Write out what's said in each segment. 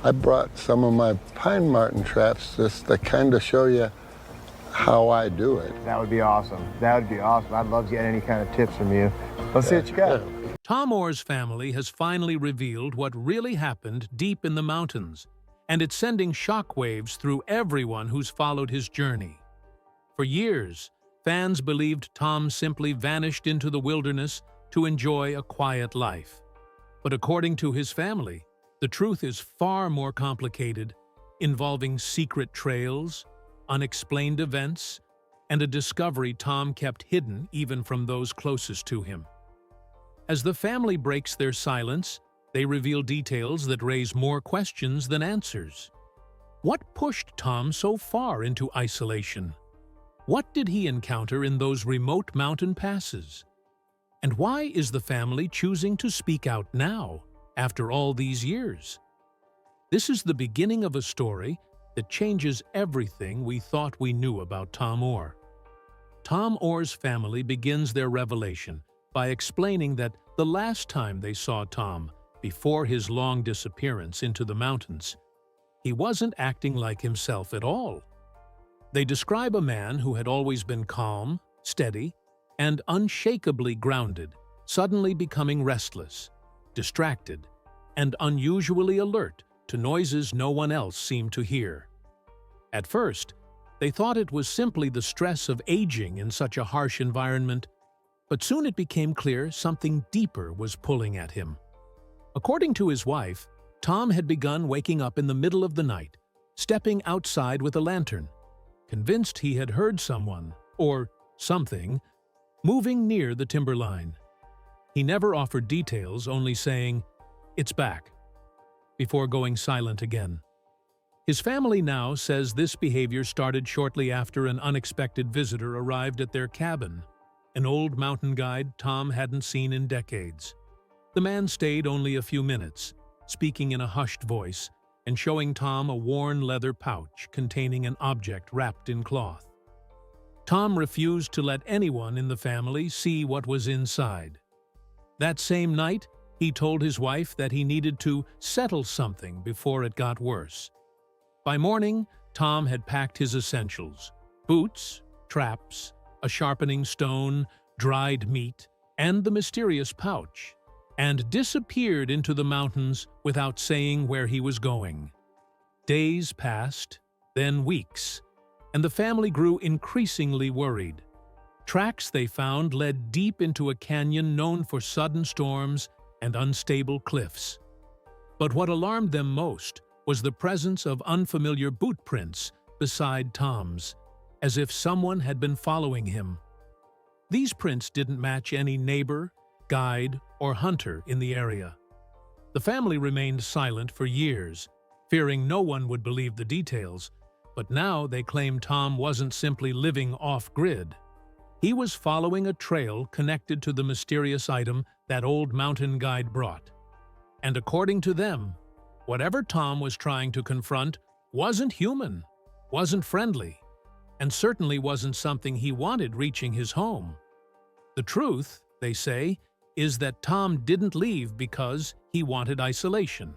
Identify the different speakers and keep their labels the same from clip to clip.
Speaker 1: I brought some of my pine marten traps just to kind of show you how I do it.
Speaker 2: That would be awesome. That would be awesome. I'd love to get any kind of tips from you. Let's see what you got.
Speaker 3: Tom Oar's family has finally revealed what really happened deep in the mountains, and it's sending shockwaves through everyone who's followed his journey. For years, fans believed Tom simply vanished into the wilderness to enjoy a quiet life. But according to his family, the truth is far more complicated, involving secret trails, unexplained events, and a discovery Tom kept hidden even from those closest to him. As the family breaks their silence, they reveal details that raise more questions than answers. What pushed Tom so far into isolation? What did he encounter in those remote mountain passes? And why is the family choosing to speak out now, after all these years? This is the beginning of a story that changes everything we thought we knew about Tom Oar. Tom Oar's family begins their revelation by explaining that the last time they saw Tom, before his long disappearance into the mountains, he wasn't acting like himself at all. They describe a man who had always been calm, steady, and unshakably grounded, suddenly becoming restless, distracted, and unusually alert to noises no one else seemed to hear. At first, they thought it was simply the stress of aging in such a harsh environment, but soon it became clear something deeper was pulling at him. According to his wife, Tom had begun waking up in the middle of the night, stepping outside with a lantern, convinced he had heard someone, or something, moving near the timberline. He never offered details, only saying, "It's back," before going silent again. His family now says this behavior started shortly after an unexpected visitor arrived at their cabin, an old mountain guide Tom hadn't seen in decades. The man stayed only a few minutes, speaking in a hushed voice and showing Tom a worn leather pouch containing an object wrapped in cloth. Tom refused to let anyone in the family see what was inside. That same night, he told his wife that he needed to settle something before it got worse. By morning, Tom had packed his essentials: boots, traps, a sharpening stone, dried meat, and the mysterious pouch, and disappeared into the mountains without saying where he was going. Days passed, then weeks, and the family grew increasingly worried. Tracks they found led deep into a canyon known for sudden storms and unstable cliffs. But what alarmed them most was the presence of unfamiliar boot prints beside Tom's, as if someone had been following him. These prints didn't match any neighbor, guide, or hunter in the area. The family remained silent for years, fearing no one would believe the details, but now they claim Tom wasn't simply living off-grid. He was following a trail connected to the mysterious item that old mountain guide brought. And according to them, whatever Tom was trying to confront wasn't human, wasn't friendly, and certainly wasn't something he wanted reaching his home. The truth, they say, is that Tom didn't leave because he wanted isolation.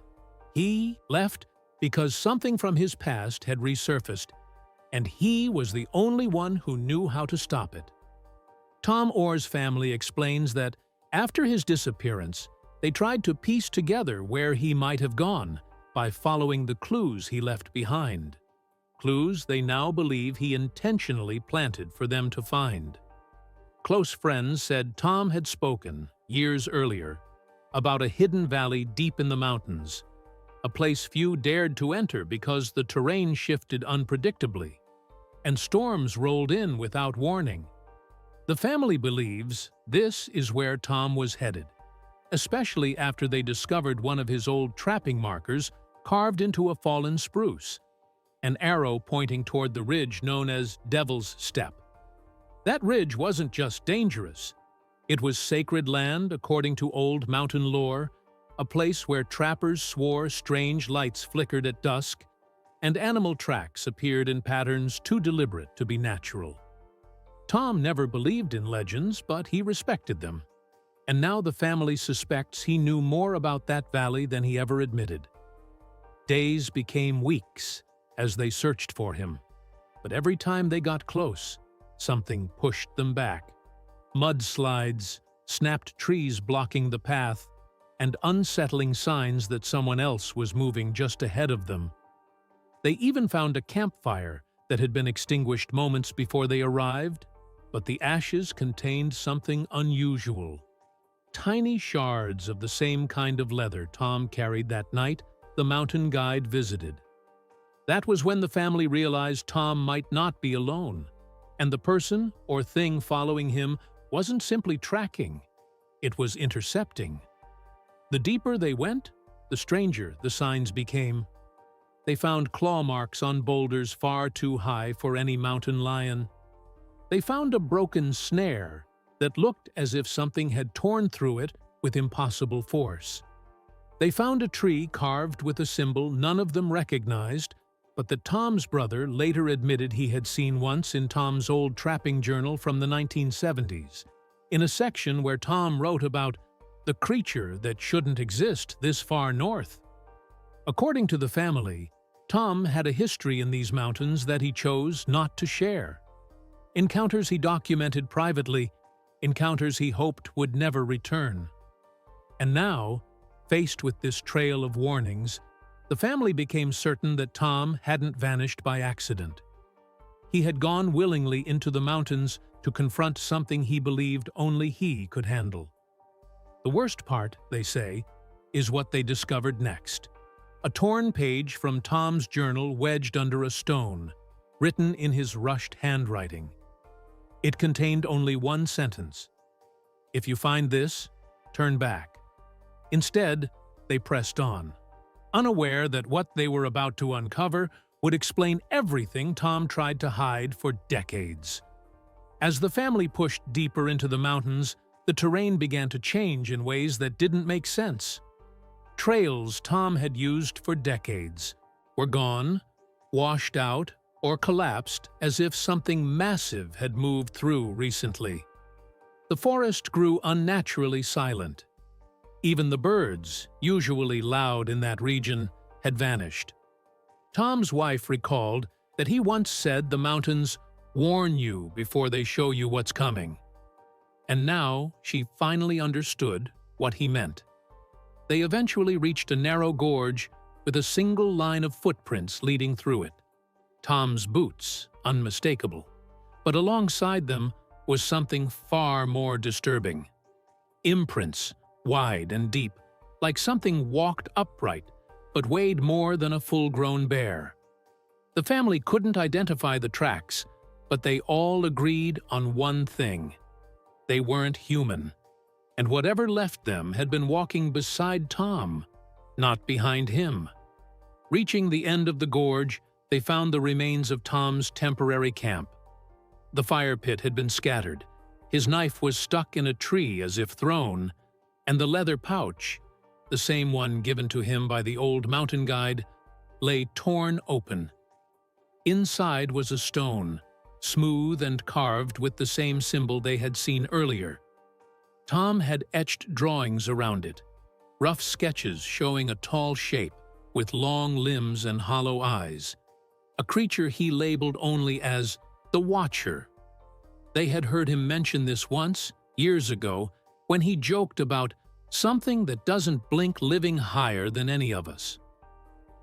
Speaker 3: He left because something from his past had resurfaced, and he was the only one who knew how to stop it. Tom Oar's family explains that after his disappearance, they tried to piece together where he might have gone by following the clues he left behind. Clues they now believe he intentionally planted for them to find. Close friends said Tom had spoken, years earlier, about a hidden valley deep in the mountains, a place few dared to enter because the terrain shifted unpredictably, and storms rolled in without warning. The family believes this is where Tom was headed, especially after they discovered one of his old trapping markers carved into a fallen spruce, an arrow pointing toward the ridge known as Devil's Step. That ridge wasn't just dangerous. It was sacred land, according to old mountain lore, a place where trappers swore strange lights flickered at dusk, and animal tracks appeared in patterns too deliberate to be natural. Tom never believed in legends, but he respected them, and now the family suspects he knew more about that valley than he ever admitted. Days became weeks as they searched for him. But every time they got close, something pushed them back. Mudslides, snapped trees blocking the path, and unsettling signs that someone else was moving just ahead of them. They even found a campfire that had been extinguished moments before they arrived, but the ashes contained something unusual. Tiny shards of the same kind of leather Tom carried that night the mountain guide visited. That was when the family realized Tom might not be alone, and the person or thing following him wasn't simply tracking, it was intercepting. The deeper they went, the stranger the signs became. They found claw marks on boulders far too high for any mountain lion. They found a broken snare that looked as if something had torn through it with impossible force. They found a tree carved with a symbol none of them recognized, but that Tom's brother later admitted he had seen once in Tom's old trapping journal from the 1970s, in a section where Tom wrote about the creature that shouldn't exist this far north. According to the family, Tom had a history in these mountains that he chose not to share. Encounters he documented privately, encounters he hoped would never return. And now, faced with this trail of warnings, the family became certain that Tom hadn't vanished by accident. He had gone willingly into the mountains to confront something he believed only he could handle. The worst part, they say, is what they discovered next. A torn page from Tom's journal wedged under a stone, written in his rushed handwriting. It contained only one sentence: "If you find this, turn back." Instead, they pressed on, unaware that what they were about to uncover would explain everything Tom tried to hide for decades. As the family pushed deeper into the mountains, the terrain began to change in ways that didn't make sense. Trails Tom had used for decades were gone, washed out, or collapsed as if something massive had moved through recently. The forest grew unnaturally silent. Even the birds, usually loud in that region, had vanished. Tom's wife recalled that he once said the mountains warn you before they show you what's coming. And now she finally understood what he meant. They eventually reached a narrow gorge with a single line of footprints leading through it. Tom's boots, unmistakable. But alongside them was something far more disturbing. Imprints, wide and deep, like something walked upright, but weighed more than a full-grown bear. The family couldn't identify the tracks, but they all agreed on one thing. They weren't human, and whatever left them had been walking beside Tom, not behind him. Reaching the end of the gorge, they found the remains of Tom's temporary camp. The fire pit had been scattered, his knife was stuck in a tree as if thrown, and the leather pouch, the same one given to him by the old mountain guide, lay torn open. Inside was a stone, smooth and carved with the same symbol they had seen earlier. Tom had etched drawings around it, rough sketches showing a tall shape with long limbs and hollow eyes, a creature he labeled only as the Watcher. They had heard him mention this once, years ago, when he joked about something that doesn't blink living higher than any of us.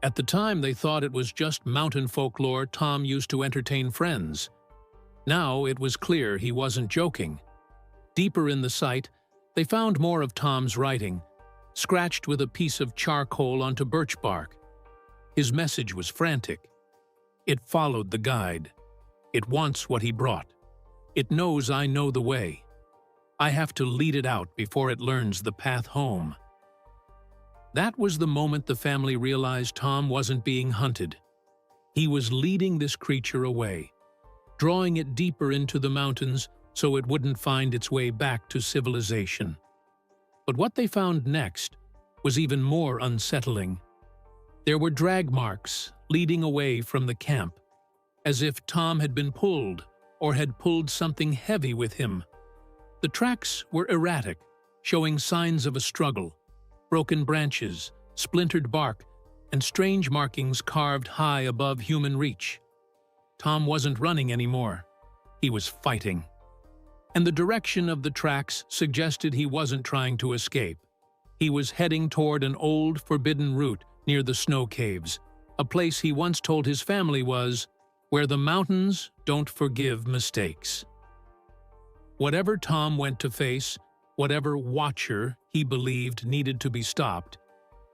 Speaker 3: At the time, they thought it was just mountain folklore Tom used to entertain friends. Now it was clear he wasn't joking. Deeper in the site, they found more of Tom's writing, scratched with a piece of charcoal onto birch bark. His message was frantic. It followed the guide. It wants what he brought. It knows I know the way. I have to lead it out before it learns the path home. That was the moment the family realized Tom wasn't being hunted. He was leading this creature away, drawing it deeper into the mountains so it wouldn't find its way back to civilization. But what they found next was even more unsettling. There were drag marks leading away from the camp, as if Tom had been pulled or had pulled something heavy with him. The tracks were erratic, showing signs of a struggle: broken branches, splintered bark, and strange markings carved high above human reach. Tom wasn't running anymore. He was fighting. And the direction of the tracks suggested he wasn't trying to escape. He was heading toward an old, forbidden route near the snow caves, a place he once told his family was where the mountains don't forgive mistakes. Whatever Tom went to face, whatever watcher he believed needed to be stopped,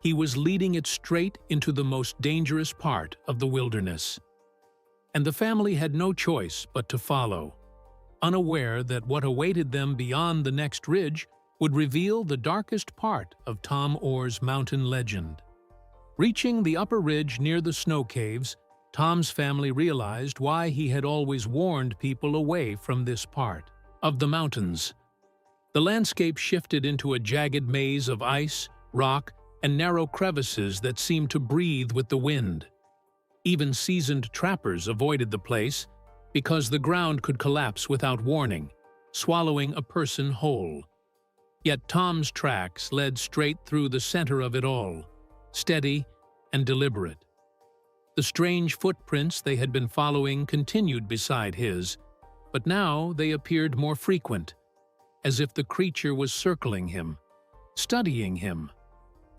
Speaker 3: he was leading it straight into the most dangerous part of the wilderness. And the family had no choice but to follow, unaware that what awaited them beyond the next ridge would reveal the darkest part of Tom Oar's mountain legend. Reaching the upper ridge near the snow caves, Tom's family realized why he had always warned people away from this part of the mountains. The landscape shifted into a jagged maze of ice, rock, and narrow crevices that seemed to breathe with the wind. Even seasoned trappers avoided the place because the ground could collapse without warning, swallowing a person whole. Yet Tom's tracks led straight through the center of it all, steady and deliberate. The strange footprints they had been following continued beside his, but now they appeared more frequent, as if the creature was circling him, studying him,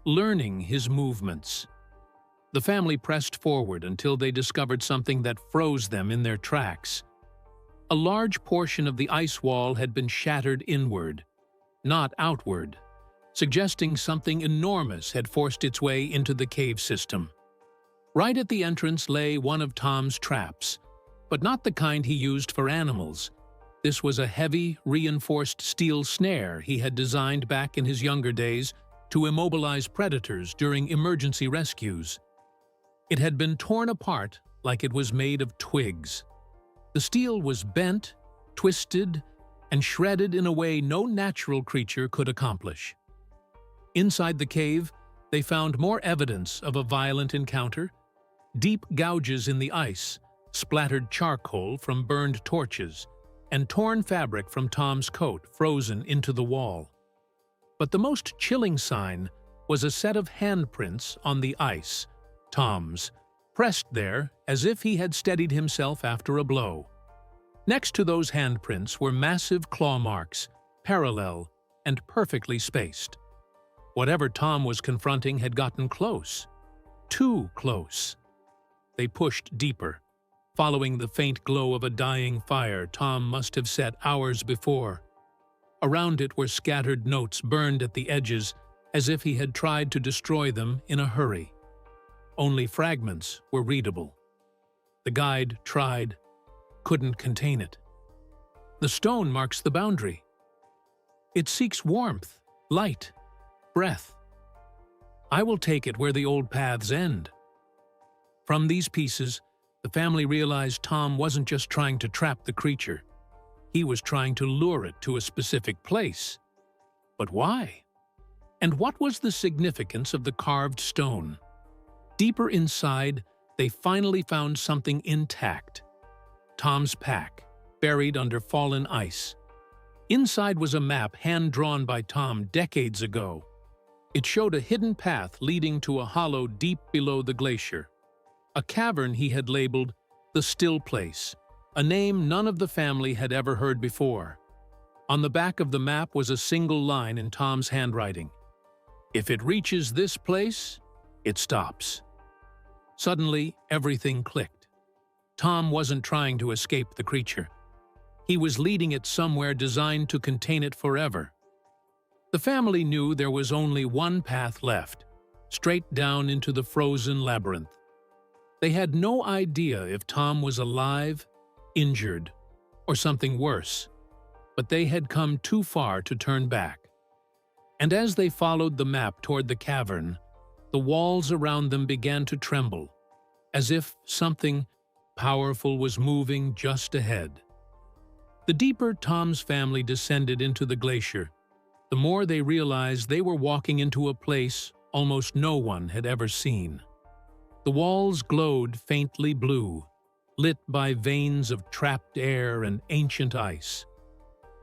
Speaker 3: learning his movements. The family pressed forward until they discovered something that froze them in their tracks. A large portion of the ice wall had been shattered inward, not outward, suggesting something enormous had forced its way into the cave system. Right at the entrance lay one of Tom's traps, but not the kind he used for animals. This was a heavy, reinforced steel snare he had designed back in his younger days to immobilize predators during emergency rescues. It had been torn apart like it was made of twigs. The steel was bent, twisted, and shredded in a way no natural creature could accomplish. Inside the cave, they found more evidence of a violent encounter: deep gouges in the ice, splattered charcoal from burned torches, and torn fabric from Tom's coat frozen into the wall. But the most chilling sign was a set of handprints on the ice, Tom's, pressed there as if he had steadied himself after a blow. Next to those handprints were massive claw marks, parallel and perfectly spaced. Whatever Tom was confronting had gotten close. Too close. They pushed deeper, following the faint glow of a dying fire Tom must have set hours before. Around it were scattered notes burned at the edges as if he had tried to destroy them in a hurry. Only fragments were readable. The guide tried, couldn't contain it. The stone marks the boundary. It seeks warmth, light, breath. I will take it where the old paths end. From these pieces, the family realized Tom wasn't just trying to trap the creature. He was trying to lure it to a specific place. But why? And what was the significance of the carved stone? Deeper inside, they finally found something intact. Tom's pack, buried under fallen ice. Inside was a map hand-drawn by Tom decades ago. It showed a hidden path leading to a hollow deep below the glacier. A cavern he had labeled the Still Place, a name none of the family had ever heard before. On the back of the map was a single line in Tom's handwriting: "If it reaches this place, it stops." Suddenly, everything clicked. Tom wasn't trying to escape the creature. He was leading it somewhere designed to contain it forever. The family knew there was only one path left, straight down into the frozen labyrinth. They had no idea if Tom was alive, injured, or something worse, but they had come too far to turn back. And as they followed the map toward the cavern, the walls around them began to tremble, as if something powerful was moving just ahead. The deeper Tom's family descended into the glacier, the more they realized they were walking into a place almost no one had ever seen. The walls glowed faintly blue, lit by veins of trapped air and ancient ice.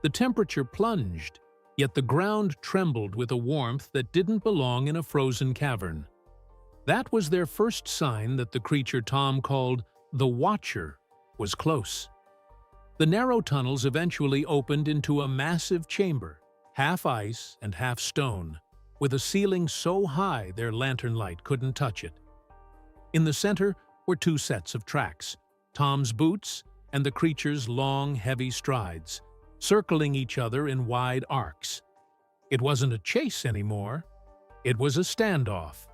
Speaker 3: The temperature plunged, yet the ground trembled with a warmth that didn't belong in a frozen cavern. That was their first sign that the creature Tom called the Watcher was close. The narrow tunnels eventually opened into a massive chamber, half ice and half stone, with a ceiling so high their lantern light couldn't touch it. In the center were two sets of tracks, Tom's boots and the creature's long, heavy strides, circling each other in wide arcs. It wasn't a chase anymore, it was a standoff.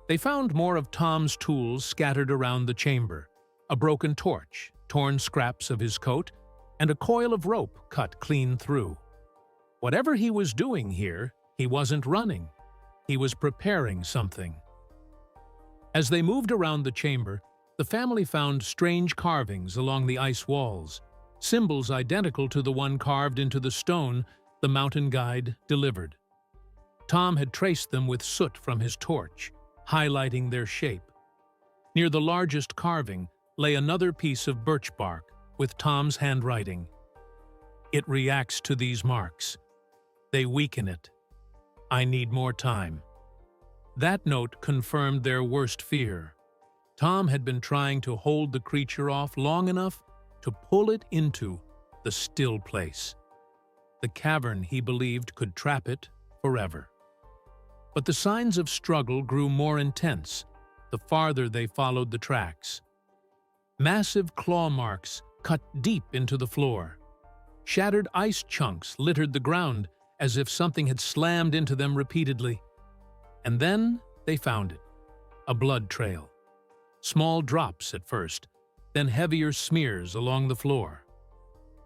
Speaker 3: They found more of Tom's tools scattered around the chamber, a broken torch, torn scraps of his coat, and a coil of rope cut clean through. Whatever he was doing here, he wasn't running. He was preparing something. As they moved around the chamber, the family found strange carvings along the ice walls, symbols identical to the one carved into the stone the mountain guide delivered. Tom had traced them with soot from his torch, highlighting their shape. Near the largest carving lay another piece of birch bark with Tom's handwriting. It reacts to these marks. They weaken it. I need more time. That note confirmed their worst fear. Tom had been trying to hold the creature off long enough to pull it into the still place. The cavern he believed could trap it forever. But the signs of struggle grew more intense the farther they followed the tracks. Massive claw marks cut deep into the floor. Shattered ice chunks littered the ground as if something had slammed into them repeatedly. And then they found it, a blood trail. Small drops at first, then heavier smears along the floor.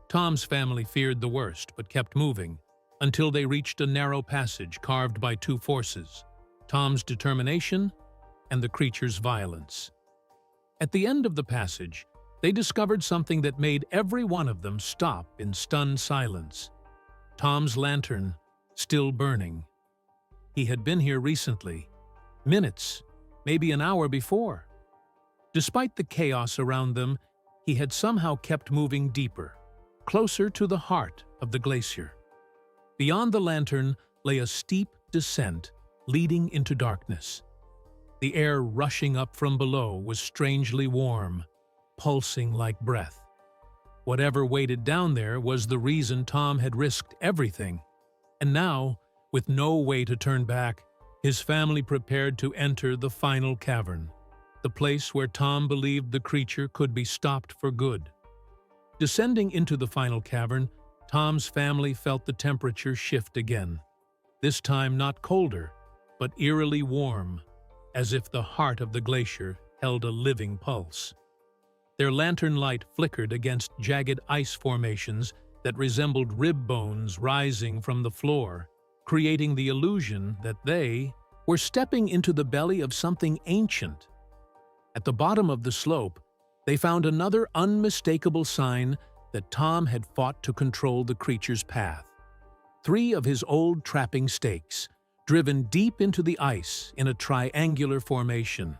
Speaker 3: Tom's family feared the worst but kept moving until they reached a narrow passage carved by two forces, Tom's determination and the creature's violence. At the end of the passage, they discovered something that made every one of them stop in stunned silence. Tom's lantern, still burning. He had been here recently, minutes, maybe an hour before. Despite the chaos around them, he had somehow kept moving deeper, closer to the heart of the glacier. Beyond the lantern lay a steep descent leading into darkness. The air rushing up from below was strangely warm, pulsing like breath. Whatever waited down there was the reason Tom had risked everything. And now, with no way to turn back, his family prepared to enter the final cavern, the place where Tom believed the creature could be stopped for good. Descending into the final cavern, Tom's family felt the temperature shift again, this time not colder, but eerily warm, as if the heart of the glacier held a living pulse. Their lantern light flickered against jagged ice formations that resembled rib bones rising from the floor, creating the illusion that they were stepping into the belly of something ancient. At the bottom of the slope, they found another unmistakable sign that Tom had fought to control the creature's path. 3 of his old trapping stakes, driven deep into the ice in a triangular formation.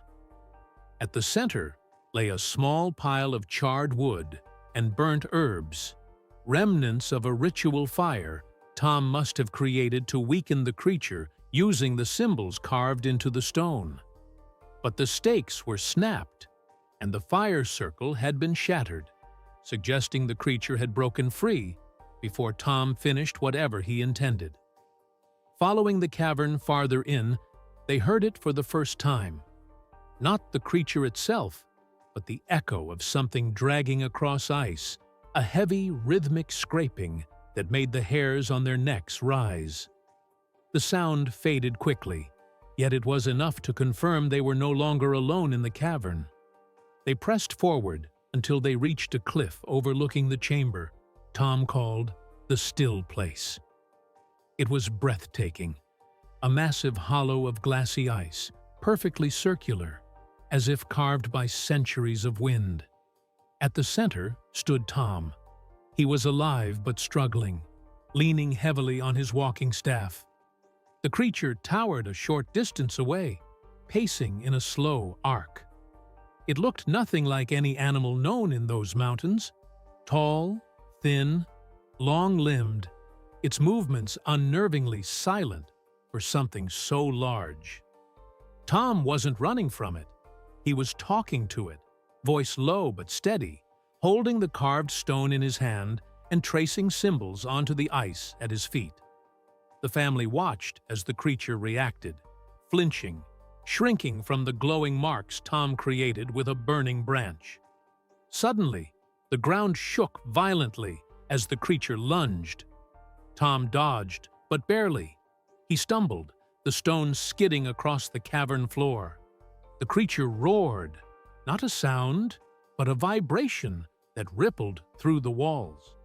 Speaker 3: At the center lay a small pile of charred wood and burnt herbs, remnants of a ritual fire Tom must have created to weaken the creature using the symbols carved into the stone. But the stakes were snapped, and the fire circle had been shattered, suggesting the creature had broken free before Tom finished whatever he intended. Following the cavern farther in, they heard it for the first time. Not the creature itself, but the echo of something dragging across ice, a heavy, rhythmic scraping that made the hairs on their necks rise. The sound faded quickly, yet it was enough to confirm they were no longer alone in the cavern. They pressed forward until they reached a cliff overlooking the chamber Tom called the Still Place. It was breathtaking, a massive hollow of glassy ice, perfectly circular, as if carved by centuries of wind. At the center stood Tom. He was alive but struggling, leaning heavily on his walking staff. The creature towered a short distance away, pacing in a slow arc. It looked nothing like any animal known in those mountains. Tall, thin, long-limbed, its movements unnervingly silent for something so large. Tom wasn't running from it. He was talking to it, voice low but steady, holding the carved stone in his hand and tracing symbols onto the ice at his feet. The family watched as the creature reacted, flinching, shrinking from the glowing marks Tom created with a burning branch. Suddenly, the ground shook violently as the creature lunged. Tom dodged, but barely. He stumbled, the stone skidding across the cavern floor. The creature roared, not a sound, but a vibration that rippled through the walls.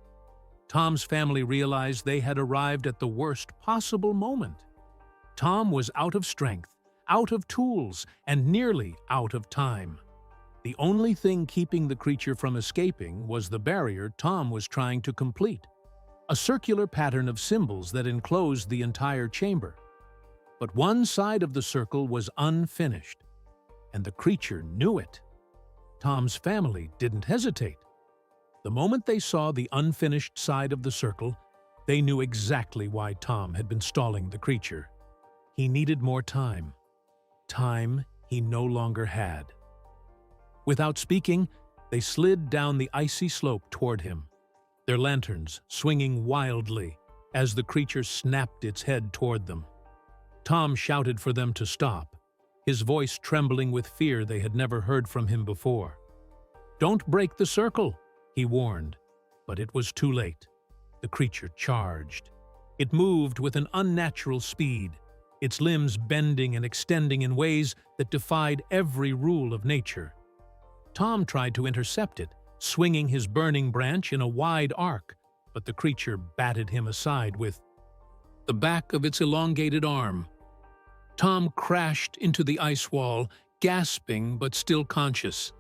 Speaker 3: Tom's family realized they had arrived at the worst possible moment. Tom was out of strength, out of tools, and nearly out of time. The only thing keeping the creature from escaping was the barrier Tom was trying to complete, a circular pattern of symbols that enclosed the entire chamber. But one side of the circle was unfinished, and the creature knew it. Tom's family didn't hesitate. The moment they saw the unfinished side of the circle, they knew exactly why Tom had been stalling the creature. He needed more time. Time he no longer had. Without speaking, they slid down the icy slope toward him, their lanterns swinging wildly as the creature snapped its head toward them. Tom shouted for them to stop, his voice trembling with fear they had never heard from him before. "Don't break the circle," he warned, but it was too late. The creature charged. It moved with an unnatural speed, its limbs bending and extending in ways that defied every rule of nature. Tom tried to intercept it, swinging his burning branch in a wide arc, but the creature batted him aside with the back of its elongated arm. Tom crashed into the ice wall, gasping but still conscious.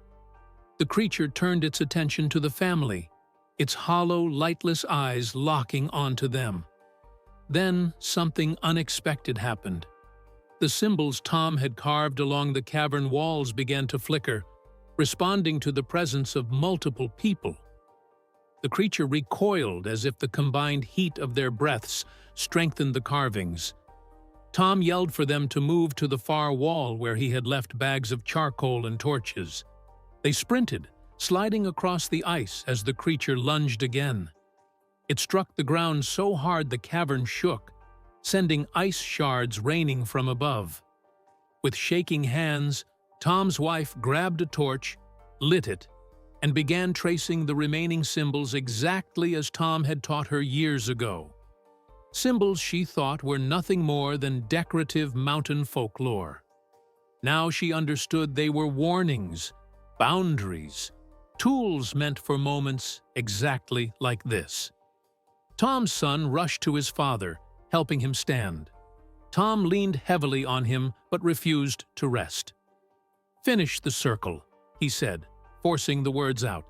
Speaker 3: The creature turned its attention to the family, its hollow, lightless eyes locking onto them. Then something unexpected happened. The symbols Tom had carved along the cavern walls began to flicker, responding to the presence of multiple people. The creature recoiled as if the combined heat of their breaths strengthened the carvings. Tom yelled for them to move to the far wall where he had left bags of charcoal and torches. They sprinted, sliding across the ice as the creature lunged again. It struck the ground so hard the cavern shook, sending ice shards raining from above. With shaking hands, Tom's wife grabbed a torch, lit it, and began tracing the remaining symbols exactly as Tom had taught her years ago. Symbols she thought were nothing more than decorative mountain folklore. Now she understood they were warnings, boundaries, tools meant for moments exactly like this. Tom's son rushed to his father, helping him stand. Tom leaned heavily on him but refused to rest. "Finish the circle," he said, forcing the words out.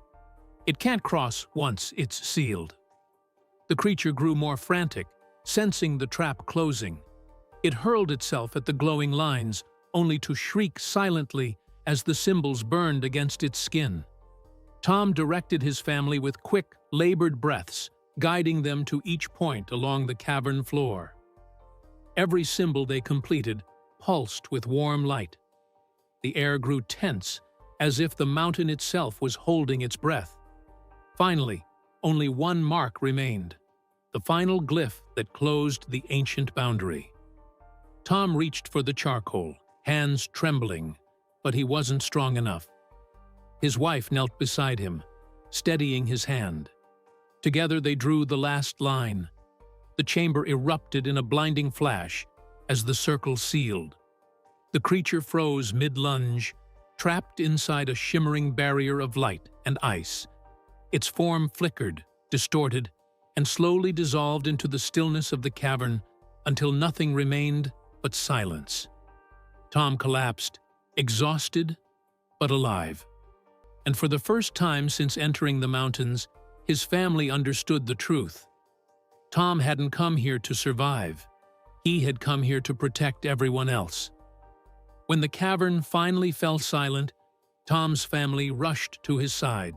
Speaker 3: "It can't cross once it's sealed." The creature grew more frantic, sensing the trap closing. It hurled itself at the glowing lines, only to shriek silently as the symbols burned against its skin. Tom directed his family with quick, labored breaths, guiding them to each point along the cavern floor. Every symbol they completed pulsed with warm light. The air grew tense, as if the mountain itself was holding its breath. Finally, only one mark remained, the final glyph that closed the ancient boundary. Tom reached for the charcoal, hands trembling, but he wasn't strong enough. His wife knelt beside him, steadying his hand. Together they drew the last line. The chamber erupted in a blinding flash as the circle sealed. The creature froze mid-lunge, trapped inside a shimmering barrier of light and ice. Its form flickered, distorted, and slowly dissolved into the stillness of the cavern until nothing remained but silence. Tom collapsed, exhausted but alive. And for the first time since entering the mountains, his family understood the truth. Tom hadn't come here to survive. He had come here to protect everyone else. When the cavern finally fell silent, Tom's family rushed to his side.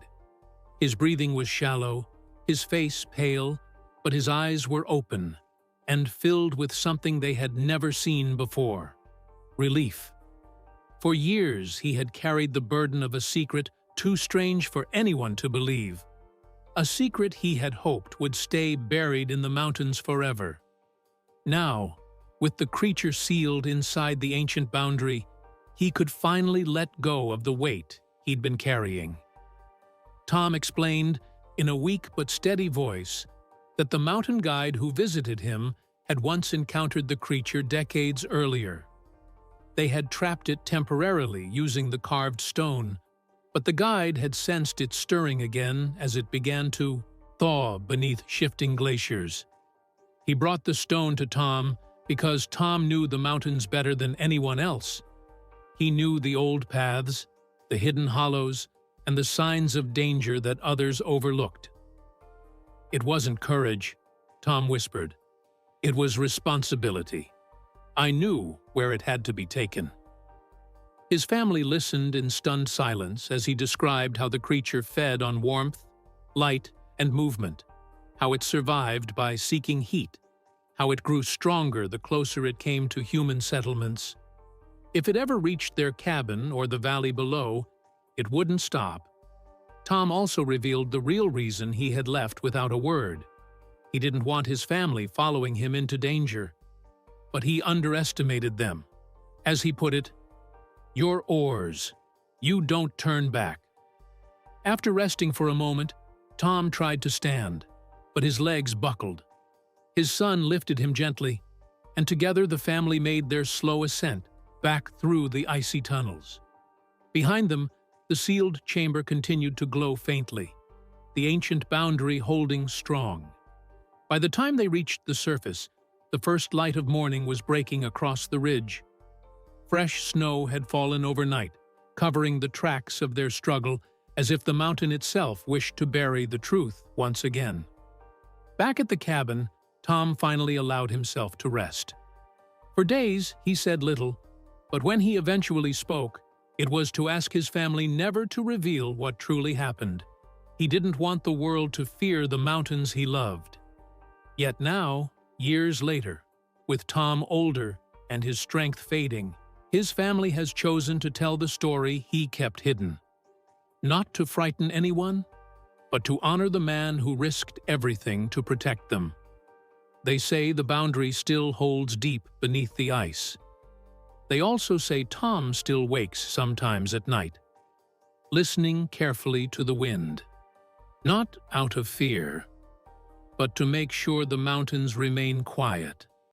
Speaker 3: His breathing was shallow, his face pale, but his eyes were open and filled with something they had never seen before: relief, For years, he had carried the burden of a secret too strange for anyone to believe. A secret he had hoped would stay buried in the mountains forever. Now, with the creature sealed inside the ancient boundary, he could finally let go of the weight he'd been carrying. Tom explained, in a weak but steady voice, that the mountain guide who visited him had once encountered the creature decades earlier. They had trapped it temporarily using the carved stone, but the guide had sensed it stirring again as it began to thaw beneath shifting glaciers. He brought the stone to Tom because Tom knew the mountains better than anyone else. He knew the old paths, the hidden hollows, and the signs of danger that others overlooked. "It wasn't courage," Tom whispered. "It was responsibility. I knew where it had to be taken." His family listened in stunned silence as he described how the creature fed on warmth, light, and movement, how it survived by seeking heat, how it grew stronger the closer it came to human settlements. If it ever reached their cabin or the valley below, it wouldn't stop. Tom also revealed the real reason he had left without a word. He didn't want his family following him into danger, but he underestimated them. As he put it, "Your oars. You don't turn back." After resting for a moment, Tom tried to stand, but his legs buckled. His son lifted him gently, and together the family made their slow ascent back through the icy tunnels. Behind them, the sealed chamber continued to glow faintly, the ancient boundary holding strong. By the time they reached the surface, the first light of morning was breaking across the ridge. Fresh snow had fallen overnight, covering the tracks of their struggle as if the mountain itself wished to bury the truth once again. Back at the cabin, Tom finally allowed himself to rest. For days, he said little, but when he eventually spoke, it was to ask his family never to reveal what truly happened. He didn't want the world to fear the mountains he loved. Yet now, years later, with Tom older and his strength fading, his family has chosen to tell the story he kept hidden. Not to frighten anyone, but to honor the man who risked everything to protect them. They say the boundary still holds deep beneath the ice. They also say Tom still wakes sometimes at night, listening carefully to the wind. Not out of fear, but to make sure the mountains remain quiet.